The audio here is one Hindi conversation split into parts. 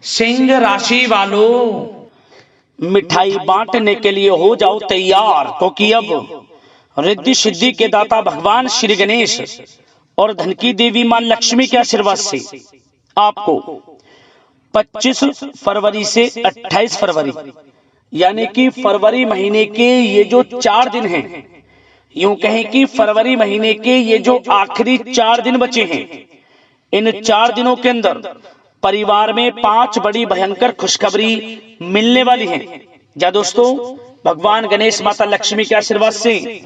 सिंह राशि वालों, मिठाई बांटने के लिए हो जाओ तैयार, क्योंकि अब रिद्धि सिद्धि के दाता भगवान श्री गणेश और धन की देवी मां लक्ष्मी के आशीर्वाद से आपको 25 फरवरी से 28 फरवरी यानी कि फरवरी महीने के ये जो 4 दिन हैं, यूं कहें कि फरवरी महीने के ये जो आखिरी 4 दिन बचे हैं, इन 4 दिनों के अंदर परिवार में 5 बड़ी भयंकर खुशखबरी मिलने वाली है। जा दोस्तों, भगवान गणेश माता लक्ष्मी के आशीर्वाद से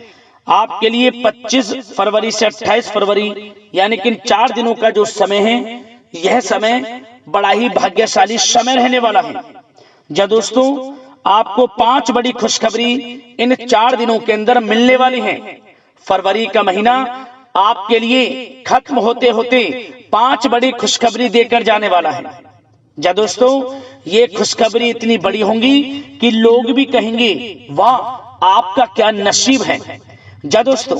आपके लिए 25 फरवरी से 28 फरवरी यानी कि इन 4 दिनों का जो समय है, यह समय बड़ा ही भाग्यशाली समय रहने वाला है। जा दोस्तों, आपको 5 बड़ी खुशखबरी इन 4 दिनों के अंदर मिलने वाली है। फरवरी का महीना आपके लिए खत्म होते होते 5 बड़ी खुशखबरी देकर जाने वाला है। जा दोस्तों, ये खुशखबरी इतनी बड़ी होंगी कि लोग भी कहेंगे वाह, आपका क्या नसीब है। जा दोस्तों,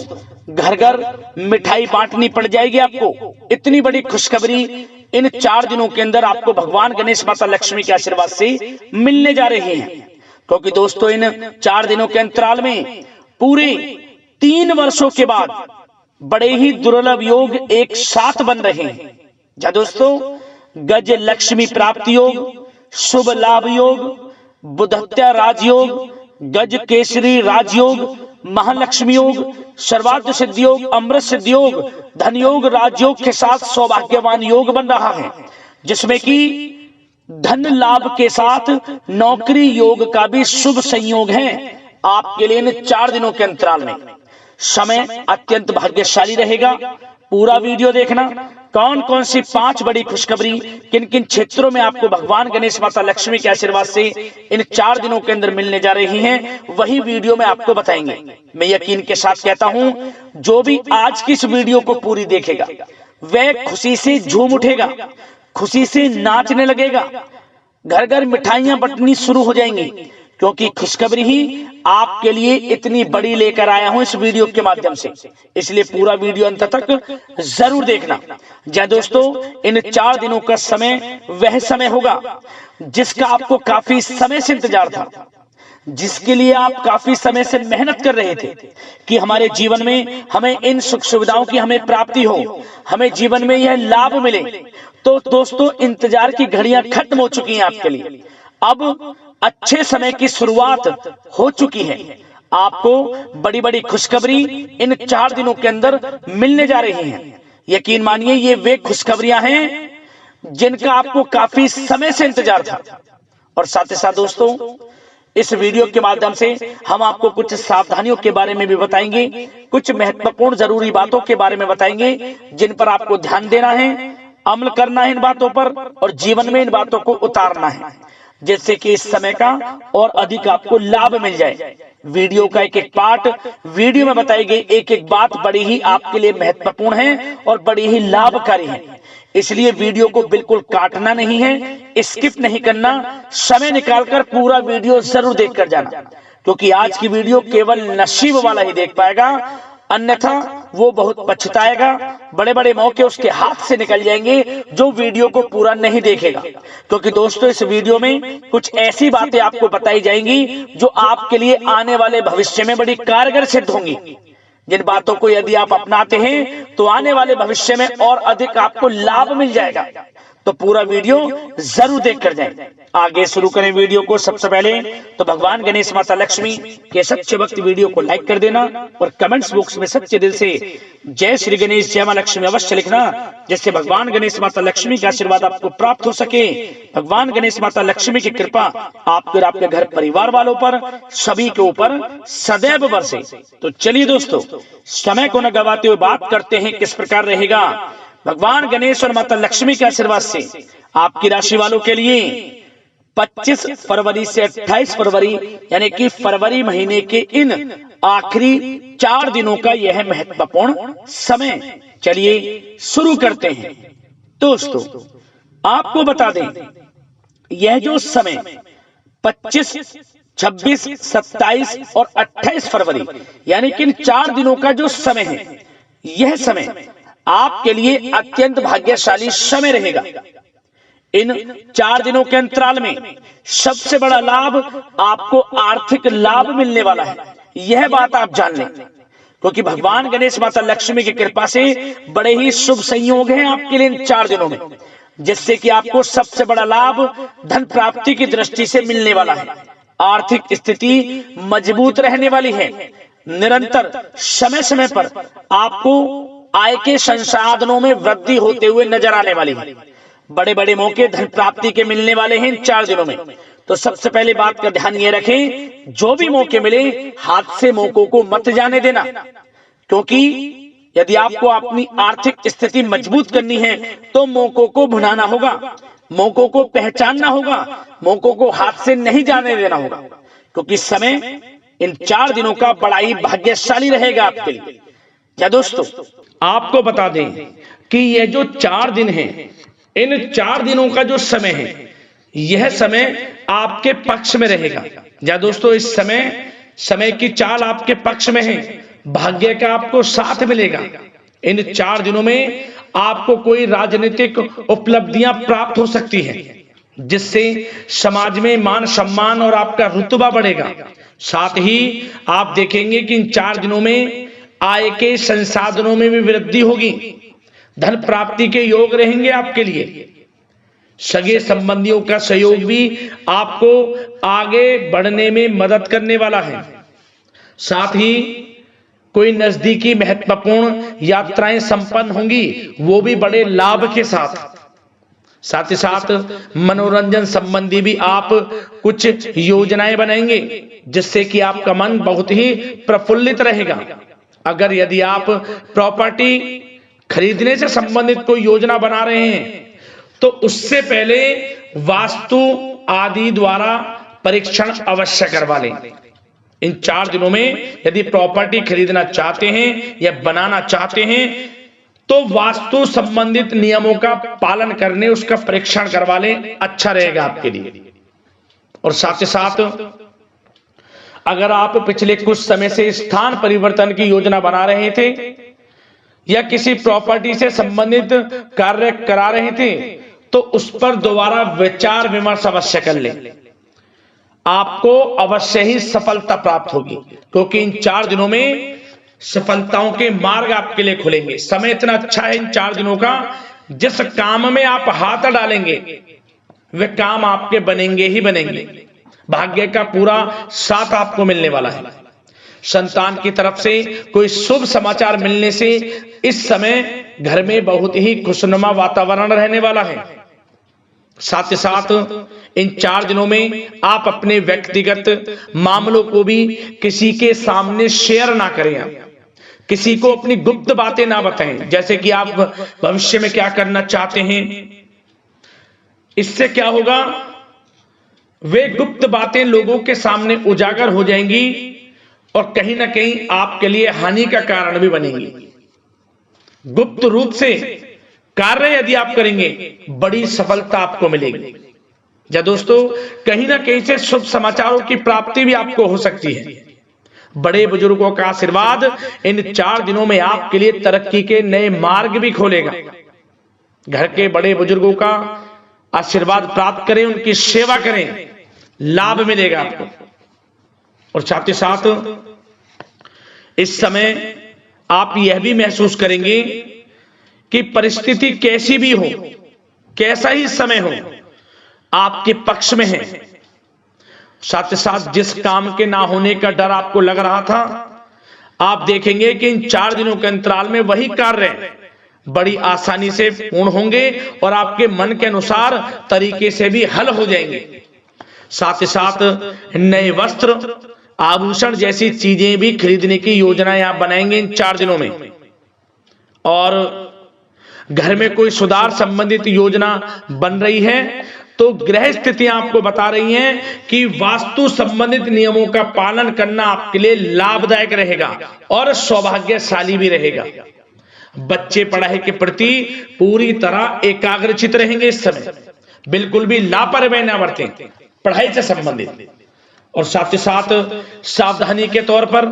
घर घर मिठाई बांटनी पड़ जाएगी आपको। इतनी बड़ी खुशखबरी इन 4 दिनों के अंदर आपको भगवान गणेश माता लक्ष्मी के आशीर्वाद से मिलने जा रही है। क्योंकि दोस्तों, इन 4 दिनों के अंतराल में पूरे 3 वर्षों के बाद बड़े ही दुर्लभ योग एक साथ बन रहे हैं। जा दोस्तों, गज लक्ष्मी प्राप्ति योग, शुभ लाभ योग, बुधत्या राजयोग, गज केसरी राजयोग, महालक्ष्मी योग, सर्वार्थ सिद्धि योग, अमृत सिद्धि योग, धन योग, राजयोग के साथ सौभाग्यवान योग बन रहा है, जिसमें कि धन लाभ के साथ नौकरी योग का भी शुभ संयोग है आपके लिए इन 4 दिनों के अंतराल में। समय अत्यंत भाग्यशाली रहेगा। पूरा वीडियो देखना, कौन कौन सी 5 बड़ी खुशखबरी किन किन क्षेत्रों में आपको भगवान गणेश माता लक्ष्मी के आशीर्वाद से इन 4 दिनों के अंदर मिलने जा रही हैं, वही वीडियो में आपको बताएंगे। मैं यकीन के साथ कहता हूं, जो भी आज की इस वीडियो को पूरी देखेगा वह खुशी से झूम उठेगा, खुशी से नाचने लगेगा, घर घर मिठाइयां बंटनी शुरू हो जाएंगी, क्योंकि खुशखबरी ही आपके लिए इतनी बड़ी लेकर आया हूं इस वीडियो के माध्यम से। इसलिए पूरा वीडियो अंत तक जरूर देखना। जी दोस्तों, इन 4 दिनों का समय वह समय होगा जिसका आपको काफी समय से इंतजार था, जिसके लिए आप काफी समय से मेहनत कर रहे थे कि हमारे जीवन में हमें इन सुख सुविधाओं की हमें प्राप्ति हो, हमें जीवन में यह लाभ मिले। तो दोस्तों, इंतजार की घड़ियां खत्म हो चुकी हैं आपके लिए। अब अच्छे समय की शुरुआत हो चुकी है। आपको बड़ी बड़ी खुशखबरी इन 4 दिनों के अंदर मिलने जा रही हैं। यकीन मानिए, ये वे खुशखबरियां हैं जिनका आपको काफी समय से इंतजार था। और साथ ही साथ दोस्तों, इस वीडियो के माध्यम से हम आपको कुछ सावधानियों के बारे में भी बताएंगे, कुछ महत्वपूर्ण जरूरी बातों के बारे में बताएंगे जिन पर आपको ध्यान देना है, अमल करना है इन बातों पर, और जीवन में इन बातों को उतारना है, जिससे कि इस समय का और अधिक आपको लाभ मिल जाए। वीडियो का एक एक पार्ट वीडियो में बताई गई एक एक बात बड़ी ही आपके लिए महत्वपूर्ण है और बड़ी ही लाभकारी है। इसलिए वीडियो को बिल्कुल काटना नहीं है, स्किप नहीं करना, समय निकालकर पूरा वीडियो जरूर देखकर जाना, क्योंकि आज की वीडियो केवल नसीब वाला ही देख पाएगा, अन्यथा वो बहुत पछताएगा। बड़े बड़े मौके उसके हाथ से निकल जाएंगे जो वीडियो को पूरा नहीं देखेगा। क्योंकि दोस्तों, इस वीडियो में कुछ ऐसी बातें आपको बताई जाएंगी जो आपके लिए आने वाले भविष्य में बड़ी कारगर सिद्ध होंगी, जिन बातों को यदि आप अपनाते हैं तो आने वाले भविष्य में और अधिक आपको लाभ मिल जाएगा। तो पूरा वीडियो जरूर देखकर जाएं। आगे शुरू करें वीडियो को। सबसे पहले तो भगवान गणेश माता लक्ष्मी के सच्चे भक्त वीडियो को लाइक कर देना और कमेंट्स बॉक्स में सच्चे दिल से जय श्री गणेश, जय मां लक्ष्मी अवश्य लिखना, जिससे भगवान गणेश माता लक्ष्मी का आशीर्वाद आपको प्राप्त हो सके। भगवान गणेश माता लक्ष्मी की कृपा आपके और आपके घर परिवार वालों पर, सभी के ऊपर सदैव बरसे। तो चलिए दोस्तों, समय को न गवाते हुए बात करते हैं किस प्रकार रहेगा भगवान गणेश और माता लक्ष्मी के आशीर्वाद से आपकी राशि वालों के लिए 25 फरवरी से 28 फरवरी यानी कि फरवरी महीने के इन आखिरी 4 दिनों का यह महत्वपूर्ण समय। चलिए शुरू करते हैं। दोस्तों, आपको बता दें, यह जो समय 25, 26, 27 और 28 फरवरी यानी कि इन 4 दिनों का जो समय है, यह समय आपके लिए अत्यंत भाग्यशाली समय रहेगा। इन 4 दिनों के अंतराल में सबसे बड़ा लाभ आपको आर्थिक लाभ मिलने वाला है, यह बात आप जान लें, क्योंकि भगवान गणेश माता लक्ष्मी की कृपा से बड़े ही शुभ संयोग हैं आपके लिए इन 4 दिनों में, जिससे कि आपको सबसे बड़ा लाभ धन प्राप्ति की दृष्टि से मिलने वाला है। आर्थिक स्थिति मजबूत रहने वाली है। निरंतर समय समय पर आपको आय के संसाधनों में वृद्धि होते हुए नजर आने वाली है। बड़े बड़े मौके धन प्राप्ति के मिलने वाले हैं इन 4 दिनों में। तो सबसे पहले बात का ध्यान ये रखें, जो भी मौके मिले हाथ से मौकों को मत जाने देना, क्योंकि यदि आपको अपनी आर्थिक स्थिति मजबूत करनी है तो मौकों को भुनाना होगा, मौकों को पहचानना होगा, मौकों को हाथ से नहीं जाने देना होगा, क्योंकि समय इन 4 दिनों का बड़ा ही भाग्यशाली रहेगा आपके लिए। क्या दोस्तों, आपको बता दें कि यह जो 4 दिन हैं, इन 4 दिनों का जो समय है, यह समय आपके पक्ष में रहेगा। या दोस्तों, इस समय की चाल आपके पक्ष में है, भाग्य का आपको साथ मिलेगा। इन 4 दिनों में आपको कोई राजनीतिक उपलब्धियां प्राप्त हो सकती हैं, जिससे समाज में मान सम्मान और आपका रुतबा बढ़ेगा। साथ ही आप देखेंगे कि इन 4 दिनों में आय के संसाधनों में भी वृद्धि होगी, धन प्राप्ति के योग रहेंगे आपके लिए। सगे संबंधियों का सहयोग भी आपको आगे बढ़ने में मदद करने वाला है। साथ ही कोई नजदीकी महत्वपूर्ण यात्राएं संपन्न होंगी, वो भी बड़े लाभ के साथ। साथ ही साथ मनोरंजन संबंधी भी आप कुछ योजनाएं बनाएंगे, जिससे कि आपका मन बहुत ही प्रफुल्लित रहेगा। अगर यदि आप प्रॉपर्टी खरीदने से संबंधित कोई योजना बना रहे हैं तो उससे पहले वास्तु आदि द्वारा परीक्षण अवश्य करवा लें। इन 4 दिनों में यदि प्रॉपर्टी खरीदना चाहते हैं या बनाना चाहते हैं तो वास्तु संबंधित नियमों का पालन करने उसका परीक्षण करवा लें, अच्छा रहेगा आपके लिए। और साथ ही साथ अगर आप पिछले कुछ समय से स्थान परिवर्तन की योजना बना रहे थे या किसी प्रॉपर्टी से संबंधित कार्य करा रहे थे तो उस पर दोबारा विचार विमर्श अवश्य कर लें, आपको अवश्य ही सफलता प्राप्त होगी, क्योंकि इन 4 दिनों में सफलताओं के मार्ग आपके लिए खुलेंगे। समय इतना अच्छा है इन 4 दिनों का, जिस काम में आप हाथ डालेंगे वे काम आपके बनेंगे ही बनेंगे। भाग्य का पूरा साथ आपको मिलने वाला है। संतान की तरफ से कोई शुभ समाचार मिलने से इस समय घर में बहुत ही खुशनुमा वातावरण रहने वाला है। साथ ही साथ इन 4 दिनों में आप अपने व्यक्तिगत मामलों को भी किसी के सामने शेयर ना करें, किसी को अपनी गुप्त बातें ना बताएं, जैसे कि आप भविष्य में क्या करना चाहते हैं। इससे क्या होगा, वे गुप्त बातें लोगों के सामने उजागर हो जाएंगी और कहीं ना कहीं आपके लिए हानि का कारण भी बनेंगी। गुप्त रूप से कार्य यदि आप करेंगे बड़ी सफलता आपको मिलेगी। या दोस्तों, कहीं ना कहीं से शुभ समाचारों की प्राप्ति भी आपको हो सकती है। बड़े बुजुर्गों का आशीर्वाद इन 4 दिनों में आपके लिए तरक्की के नए मार्ग भी खोलेगा। घर के बड़े बुजुर्गों का आशीर्वाद प्राप्त करें, उनकी सेवा करें, लाभ मिलेगा आपको। और साथ ही साथ इस समय आप यह भी महसूस करेंगे कि परिस्थिति कैसी भी हो, कैसा ही समय हो, आपके पक्ष में है। साथ ही साथ जिस काम के ना होने का डर आपको लग रहा था, आप देखेंगे कि इन 4 दिनों के अंतराल में वही कार्य बड़ी आसानी से पूर्ण होंगे और आपके मन के अनुसार तरीके से भी हल हो जाएंगे। साथ ही साथ नए वस्त्र, आभूषण जैसी चीजें भी खरीदने की योजनाएं आप बनाएंगे इन 4 दिनों में। और घर में कोई सुधार संबंधित योजना बन रही है तो ग्रह स्थितियां आपको बता रही हैं कि वास्तु संबंधित नियमों का पालन करना आपके लिए लाभदायक रहेगा और सौभाग्यशाली भी रहेगा। बच्चे पढ़ाई के प्रति पूरी तरह एकाग्रचित रहेंगे इस समय, बिल्कुल भी लापरवाही न बरतें पढ़ाई से संबंधित। और साथ ही साथ सावधानी के तौर पर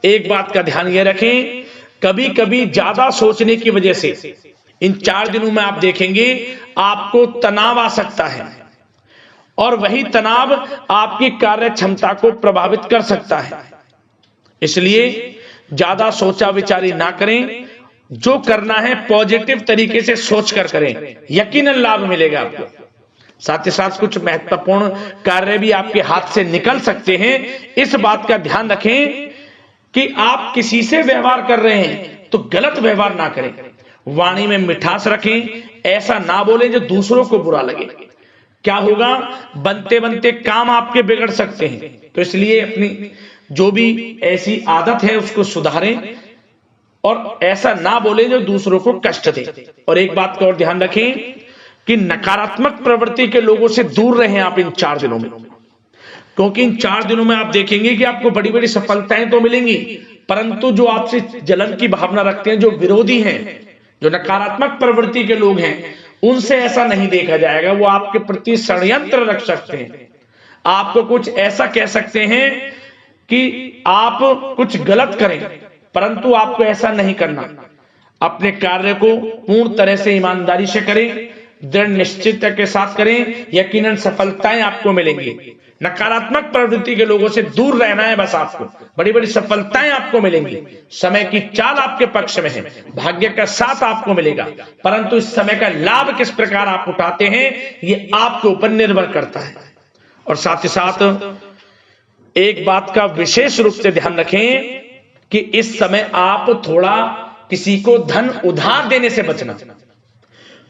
एक बात का ध्यान यह रखें, कभी कभी ज्यादा सोचने की वजह से इन 4 दिनों में आप देखेंगे आपको तनाव आ सकता है और वही तनाव आपकी कार्य क्षमता को प्रभावित कर सकता है। इसलिए ज्यादा सोचा विचारी ना करें, जो करना है पॉजिटिव तरीके से सोचकर करें, यकीनन लाभ मिलेगा आपको। साथ ही साथ कुछ महत्वपूर्ण कार्य भी आपके हाथ से निकल सकते हैं। इस बात का ध्यान रखें कि आप किसी से व्यवहार कर रहे हैं तो गलत व्यवहार ना करें, वाणी में मिठास रखें, ऐसा ना बोलें जो दूसरों को बुरा लगे। क्या होगा, बनते बनते काम आपके बिगड़ सकते हैं। तो इसलिए अपनी जो भी ऐसी आदत है उसको सुधारें और ऐसा ना बोलें जो दूसरों को कष्ट दे। और एक बात का और ध्यान रखें कि नकारात्मक प्रवृत्ति के लोगों से दूर रहें आप इन 4 दिनों में, क्योंकि इन 4 दिनों में आप देखेंगे कि आपको बड़ी बड़ी सफलताएं तो मिलेंगी, परंतु जो आपसे जलन की भावना रखते हैं, जो विरोधी हैं, जो नकारात्मक प्रवृत्ति के लोग हैं, उनसे ऐसा नहीं देखा जाएगा। वो आपके प्रति षड्यंत्र रख सकते हैं, आपको कुछ ऐसा कह सकते हैं कि आप कुछ गलत करें, परंतु आपको ऐसा नहीं करना। अपने कार्य को पूर्ण तरह से ईमानदारी से करें, दृढ़ निश्चितता के साथ करें, यकीनन सफलताएं आपको मिलेंगी। नकारात्मक प्रवृत्ति के लोगों से दूर रहना है बस आपको, बड़ी बड़ी सफलताएं आपको मिलेंगी। समय की चाल आपके पक्ष में है, भाग्य का साथ आपको मिलेगा, परंतु इस समय का लाभ किस प्रकार आप उठाते हैं ये आपके ऊपर निर्भर करता है। और साथ ही साथ एक बात का विशेष रूप से ध्यान रखें कि इस समय आप थोड़ा किसी को धन उधार देने से बचना,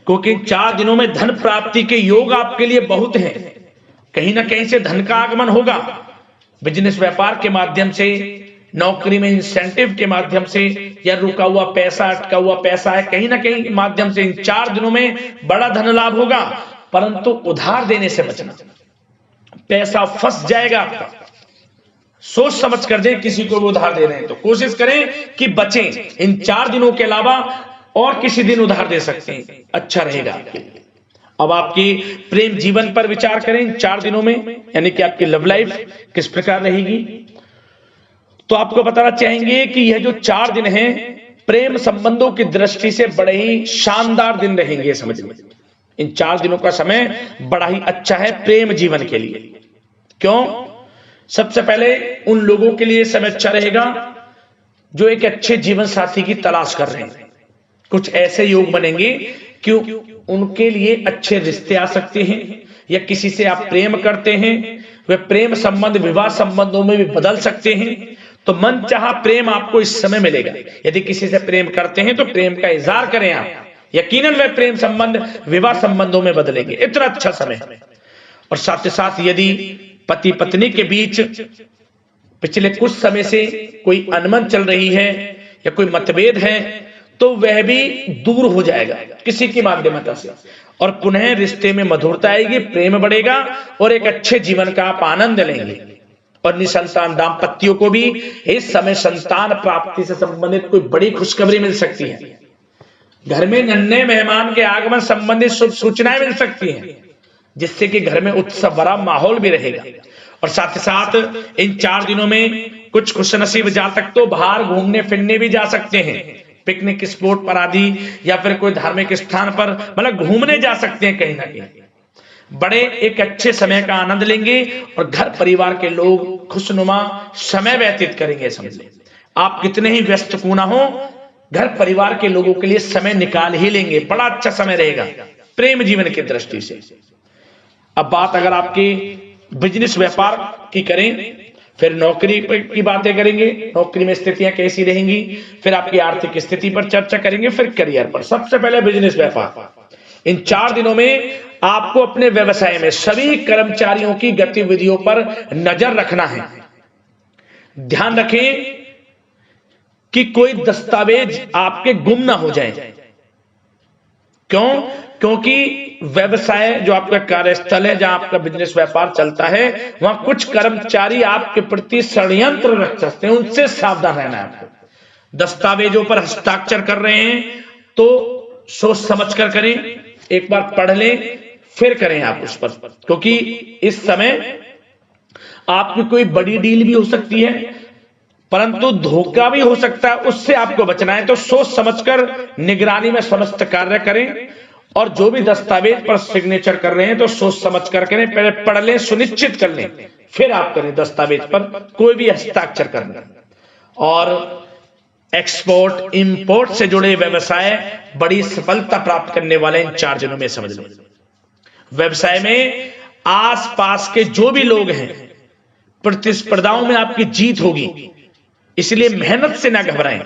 क्योंकि 4 दिनों में धन प्राप्ति के योग आपके लिए बहुत हैं। कहीं ना कहीं से धन का आगमन होगा, बिजनेस व्यापार के माध्यम से, नौकरी में इंसेंटिव के माध्यम से, या रुका हुआ पैसा, अटका हुआ पैसा है, कहीं ना कहीं माध्यम से इन 4 दिनों में बड़ा धन लाभ होगा। परंतु उधार देने से बचना, पैसा फंस जाएगा आपका। सोच समझ कर दें, किसी को भी उधार दे रहे हैं तो कोशिश करें कि बचें। इन 4 दिनों के अलावा और किसी दिन उधार दे सकते हैं, अच्छा रहेगा आपके लिए। अब आपकी प्रेम जीवन पर विचार करें इन 4 दिनों में, यानी कि आपकी लव लाइफ किस प्रकार रहेगी। तो आपको बताना चाहेंगे कि यह जो 4 दिन हैं प्रेम संबंधों की दृष्टि से बड़े ही शानदार दिन रहेंगे। समझ में, इन 4 दिनों का समय बड़ा ही अच्छा है प्रेम जीवन के लिए। क्यों? सबसे पहले उन लोगों के लिए समय अच्छा रहेगा जो एक अच्छे जीवन साथी की तलाश कर रहे हैं। कुछ ऐसे योग बनेंगे कि उनके लिए अच्छे रिश्ते आ सकते हैं, या किसी से आप प्रेम करते हैं, वे प्रेम संबंध विवाह संबंधों में भी बदल सकते हैं। तो मन चाहा प्रेम आपको इस समय मिलेगा। यदि किसी से प्रेम करते हैं तो प्रेम का इजहार करें आप, यकीनन वे प्रेम संबंध विवाह संबंधों में बदलेंगे। इतना अच्छा समय। और साथ ही साथ यदि पति पत्नी के बीच पिछले कुछ समय से कोई अनबन चल रही है या कोई मतभेद है तो वह भी दूर हो जाएगा किसी की माध्यमता से, और पुनः रिश्ते में मधुरता आएगी, प्रेम बढ़ेगा और एक अच्छे जीवन का आप आनंद लेंगे। और निसंतान दाम्पत्यों को भी इस समय संतान प्राप्ति से संबंधित कोई बड़ी खुशखबरी मिल सकती है। घर में नन्हे मेहमान के आगमन संबंधित शुभ सूचनाएं मिल सकती हैं, जिससे कि घर में उत्सव भरा माहौल भी रहेगा। और साथ ही साथ इन 4 दिनों में कुछ खुशनसीब जातक तो बाहर घूमने फिरने भी जा सकते हैं, पिकनिक स्पॉट पर आदि, या फिर कोई धार्मिक स्थान पर मतलब घूमने जा सकते हैं। कहीं ना कहीं बड़े एक अच्छे समय का आनंद लेंगे और घर परिवार के लोग खुशनुमा समय व्यतीत करेंगे। समझ लें, आप कितने ही व्यस्त क्यों ना हो, घर परिवार के लोगों के लिए समय निकाल ही लेंगे। बड़ा अच्छा समय रहेगा प्रेम जीवन की दृष्टि से। अब बात अगर आपकी बिजनेस व्यापार की करें, फिर नौकरी की बातें करेंगे, नौकरी में स्थितियां कैसी रहेंगी, फिर आपकी आर्थिक स्थिति पर चर्चा करेंगे, फिर करियर पर। सबसे पहले बिजनेस व्यापार। इन 4 दिनों में आपको अपने व्यवसाय में सभी कर्मचारियों की गतिविधियों पर नजर रखना है। ध्यान रखें कि कोई दस्तावेज आपके गुम ना हो जाए। क्यों? क्योंकि व्यवसाय जो आपका कार्यस्थल है, जहां आपका बिजनेस व्यापार चलता है, वहां कुछ कर्मचारी आपके प्रति षड्यंत्र रख सकते हैं, उनसे सावधान रहना है आपको। दस्तावेजों पर हस्ताक्षर कर रहे हैं तो सोच समझ कर करें, एक बार पढ़ लें फिर करें आप उस पर, क्योंकि इस समय आपकी कोई बड़ी डील भी हो सकती है, परंतु धोखा भी हो सकता है, उससे आपको बचना है तो सोच समझकर निगरानी में समस्त कार्य करें। और जो भी दस्तावेज पर सिग्नेचर कर रहे हैं तो सोच समझ कर करें, पहले पढ़ लें, सुनिश्चित कर लें, फिर आप करें दस्तावेज पर कोई भी हस्ताक्षर करना। और एक्सपोर्ट इंपोर्ट से जुड़े व्यवसाय बड़ी सफलता प्राप्त करने वाले इन 4 दिनों में समझ लो। व्यवसाय में आसपास के जो भी लोग हैं, प्रतिस्पर्धाओं में आपकी जीत होगी, इसलिए मेहनत से ना घबराएं।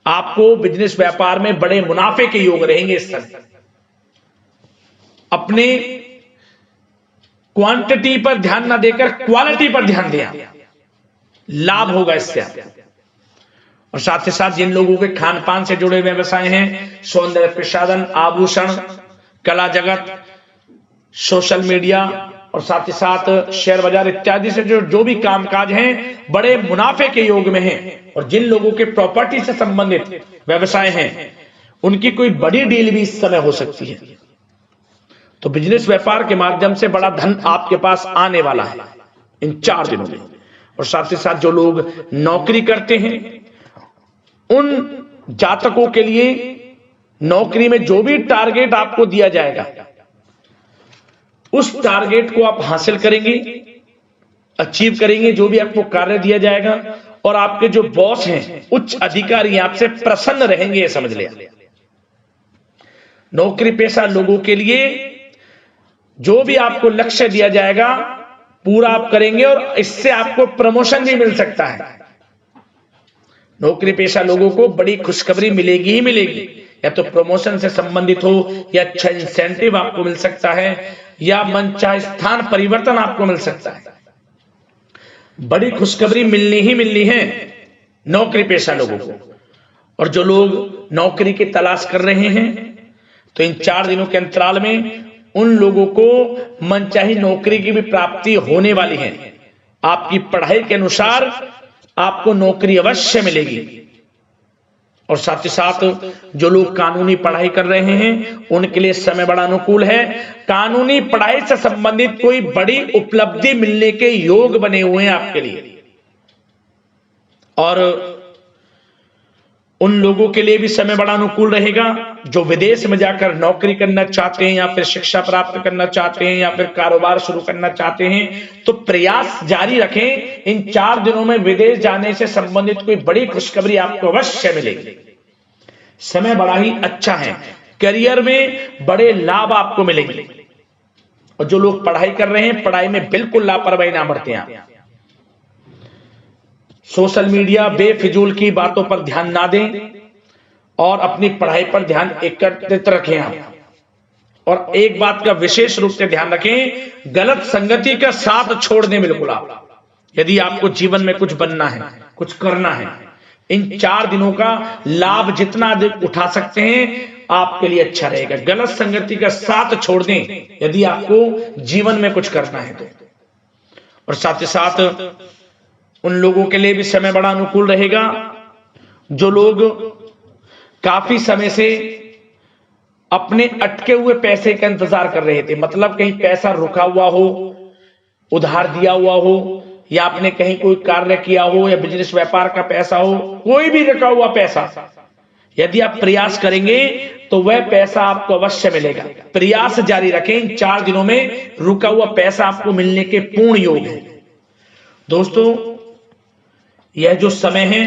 आपको बिजनेस व्यापार में बड़े मुनाफे के योग रहेंगे इस समय। अपने क्वांटिटी पर ध्यान ना देकर क्वालिटी पर ध्यान दें, लाभ होगा इससे आपको। और साथ ही साथ जिन लोगों के खान पान से जुड़े व्यवसाय हैं, सौंदर्य प्रसाधन, आभूषण, कला जगत, सोशल मीडिया और साथ ही साथ शेयर बाजार इत्यादि से जो भी कामकाज हैं, बड़े मुनाफे के योग में हैं। और जिन लोगों के प्रॉपर्टी से संबंधित व्यवसाय हैं, उनकी कोई बड़ी डील भी इस समय हो सकती है। तो बिजनेस व्यापार के माध्यम से बड़ा धन आपके पास आने वाला है इन 4 दिनों में। और साथ ही साथ जो लोग नौकरी करते हैं, उन जातकों के लिए नौकरी में जो भी टारगेट आपको दिया जाएगा, उस टारगेट को आप हासिल करेंगे, अचीव करेंगे, जो भी आपको कार्य दिया जाएगा। और आपके जो बॉस हैं, उच्च अधिकारी आपसे प्रसन्न रहेंगे, ये समझ लिया। नौकरी पेशा लोगों के लिए जो भी आपको लक्ष्य दिया जाएगा, पूरा आप करेंगे और इससे आपको प्रमोशन भी मिल सकता है। नौकरी पेशा लोगों को बड़ी खुशखबरी मिलेगी ही मिलेगी, या तो प्रमोशन से संबंधित हो, या अच्छा इंसेंटिव आपको मिल सकता है, या मनचाहे स्थान परिवर्तन आपको मिल सकता है। बड़ी खुशखबरी मिलनी ही मिलनी है नौकरी पेशा लोगों को। और जो लोग नौकरी की तलाश कर रहे हैं, तो इन 4 दिनों के अंतराल में उन लोगों को मनचाही नौकरी की भी प्राप्ति होने वाली है। आपकी पढ़ाई के अनुसार आपको नौकरी अवश्य मिलेगी। और साथ ही साथ जो लोग कानूनी पढ़ाई कर रहे हैं, उनके लिए समय बड़ा अनुकूल है। कानूनी पढ़ाई से संबंधित कोई बड़ी उपलब्धि मिलने के योग बने हुए हैं आपके लिए। और उन लोगों के लिए भी समय बड़ा अनुकूल रहेगा जो विदेश में जाकर नौकरी करना चाहते हैं, या फिर शिक्षा प्राप्त करना चाहते हैं, या फिर कारोबार शुरू करना चाहते हैं, तो प्रयास जारी रखें। इन 4 दिनों में विदेश जाने से संबंधित कोई बड़ी खुशखबरी आपको अवश्य मिलेगी। समय बड़ा ही अच्छा है, करियर में बड़े लाभ आपको मिलेंगे। और जो लोग पढ़ाई कर रहे हैं, पढ़ाई में बिल्कुल लापरवाही ना बरतें आप। सोशल मीडिया बेफिजूल की बातों पर ध्यान ना दें और अपनी पढ़ाई पर ध्यान एकत्रित रखें आप। और एक बात का विशेष रूप से ध्यान रखें, गलत संगति का साथ छोड़ दें बिल्कुल आप। यदि आपको जीवन में कुछ बनना है, कुछ करना है, इन 4 दिनों का लाभ जितना अधिक उठा सकते हैं आपके लिए अच्छा रहेगा। गलत संगति का साथ छोड़ दें यदि आपको जीवन में कुछ करना है तो। और साथ ही साथ उन लोगों के लिए भी समय बड़ा अनुकूल रहेगा जो लोग काफी समय से अपने अटके हुए पैसे का इंतजार कर रहे थे। मतलब कहीं पैसा रुका हुआ हो, उधार दिया हुआ हो, या आपने कहीं कोई कार्य किया हो, या बिजनेस व्यापार का पैसा हो, कोई भी रुका हुआ पैसा, यदि आप प्रयास करेंगे तो वह पैसा आपको अवश्य मिलेगा। प्रयास जारी रखें, इन 4 दिनों में रुका हुआ पैसा आपको मिलने के पूर्ण योग है। दोस्तों, यह जो समय है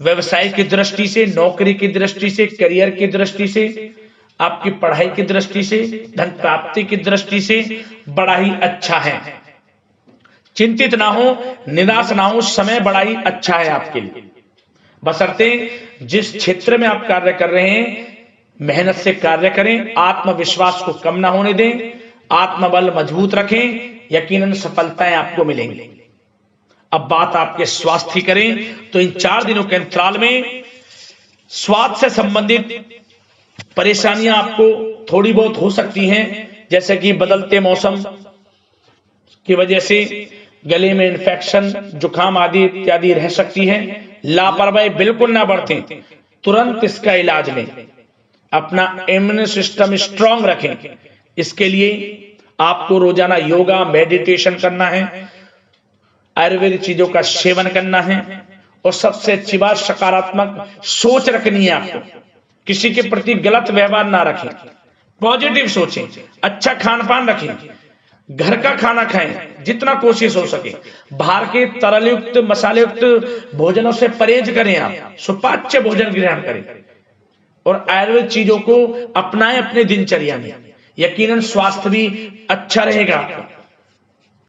व्यवसाय की दृष्टि से, नौकरी की दृष्टि से, करियर की दृष्टि से, आपकी पढ़ाई की दृष्टि से, धन प्राप्ति की दृष्टि से बड़ा ही अच्छा है। चिंतित ना हो, निराश ना हो, समय बड़ा ही अच्छा है आपके लिए। बशर्ते जिस क्षेत्र में आप कार्य कर रहे हैं मेहनत से कार्य करें, आत्मविश्वास को कम ना होने दें, आत्मबल मजबूत रखें, यकीनन सफलताएं आपको मिलेंगी। अब बात आपके स्वास्थ्य की करें तो इन 4 दिनों के अंतराल में स्वास्थ्य से संबंधित परेशानियां आपको थोड़ी बहुत हो सकती हैं, जैसे कि बदलते मौसम की वजह से गले में इन्फेक्शन, जुकाम आदि इत्यादि रह सकती है। लापरवाही बिल्कुल ना बरतें, तुरंत इसका इलाज लें। अपना इम्यून सिस्टम स्ट्रांग रखें। इसके लिए आपको रोजाना योगा, मेडिटेशन करना है। आयुर्वेदिक चीजों का सेवन करना है। और सबसे अच्छी बात, सकारात्मक सोच रखनी है आपको, किसी के प्रति गलत व्यवहार ना रखें, पॉजिटिव सोचें, अच्छा खान पान रखें, घर का खाना खाएं जितना कोशिश हो सके, बाहर के तरल युक्त मसाले युक्त भोजनों से परहेज करें, आप सुपाच्य भोजन ग्रहण करें और आयुर्वेद चीजों को अपनाएं अपने दिनचर्या में। यकीनन स्वास्थ्य भी अच्छा रहेगा आपका।